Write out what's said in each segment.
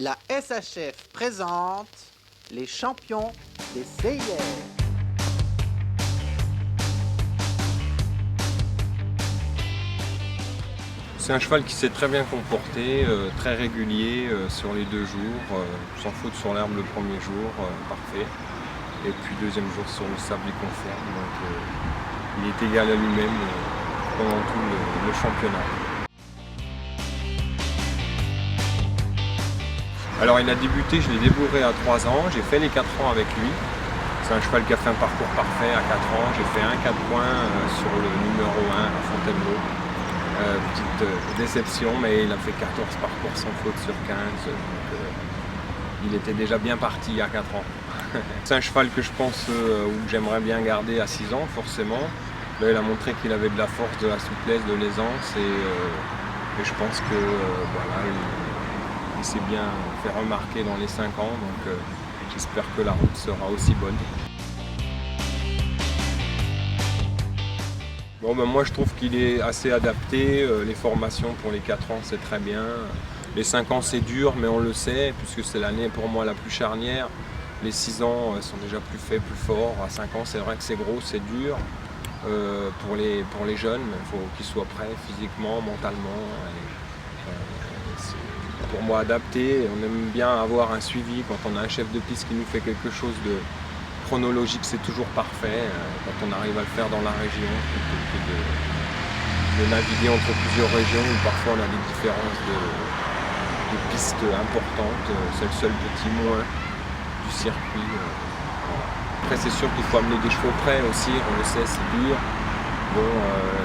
La SHF présente les champions des CIR. C'est un cheval qui s'est très bien comporté, très régulier sur les 2 jours, sans faute sur l'herbe le premier jour, parfait. Et puis deuxième jour sur le sable il confirme, donc il est égal à lui-même pendant tout le championnat. Alors il a débuté, je l'ai débourré à 3 ans, j'ai fait les 4 ans avec lui. C'est un cheval qui a fait un parcours parfait à 4 ans, j'ai fait un 4 points sur le numéro 1 à Fontainebleau. Petite déception, mais il a fait 14 parcours sans faute sur 15, donc il était déjà bien parti à 4 ans. C'est un cheval que je pense où j'aimerais bien garder à 6 ans forcément. Là, il a montré qu'il avait de la force, de la souplesse, de l'aisance et je pense que voilà, il s'est bien fait remarquer dans les 5 ans, donc j'espère que la route sera aussi bonne. Bon, ben moi je trouve qu'il est assez adapté, les formations pour les 4 ans c'est très bien. Les 5 ans c'est dur, mais on le sait, puisque c'est l'année pour moi la plus charnière. Les 6 ans sont déjà plus faits, plus forts. À 5 ans c'est vrai que c'est gros, c'est dur pour les jeunes, mais il faut qu'ils soient prêts physiquement, mentalement. C'est pour moi adapté. On aime bien avoir un suivi quand on a un chef de piste qui nous fait quelque chose de chronologique, c'est toujours parfait quand on arrive à le faire dans la région, plutôt que de naviguer entre plusieurs régions où parfois on a des différences de pistes importantes. C'est le seul petit moins du circuit. Voilà. Après c'est sûr qu'il faut amener des chevaux prêts aussi, on le sait, c'est dur. Bon,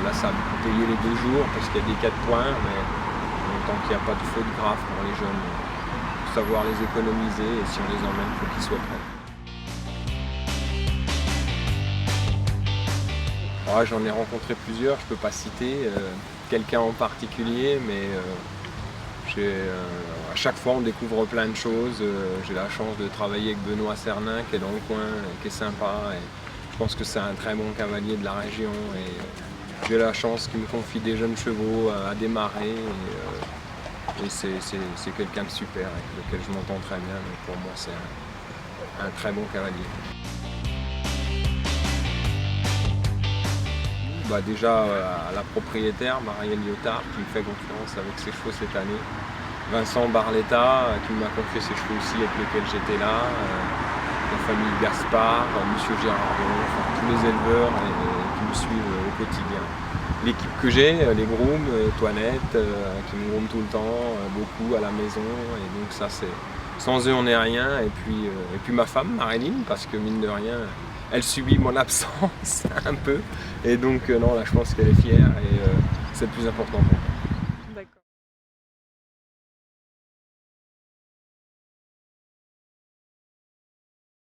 là ça a beaucoup payé les 2 jours parce qu'il y a des 4 points, mais tant qu'il n'y a pas de faute grave pour les jeunes, il faut savoir les économiser et si on les emmène, il faut qu'ils soient prêts. Ah, j'en ai rencontré plusieurs, je ne peux pas citer quelqu'un en particulier, mais à chaque fois on découvre plein de choses. J'ai la chance de travailler avec Benoît Cernin qui est dans le coin, et qui est sympa. Et je pense que c'est un très bon cavalier de la région. Et j'ai la chance qu'il me confie des jeunes chevaux à démarrer. Et c'est quelqu'un de super avec lequel je m'entends très bien. Donc pour moi c'est un très bon cavalier. Bah déjà à la propriétaire, Marielle Lyotard, qui me fait confiance avec ses chevaux cette année. Vincent Barletta, qui m'a confié ses chevaux aussi avec lesquels j'étais là. La famille Gaspard, Monsieur Gérardon, enfin, tous les éleveurs qui me suivent au quotidien. L'équipe que j'ai, les grooms, Toinette, qui me grooment tout le temps, beaucoup à la maison. Et donc ça c'est. Sans eux on n'est rien. Et puis ma femme, Marilyn, parce que mine de rien, elle subit mon absence un peu. Et donc non, là je pense qu'elle est fière et c'est le plus important pour moi.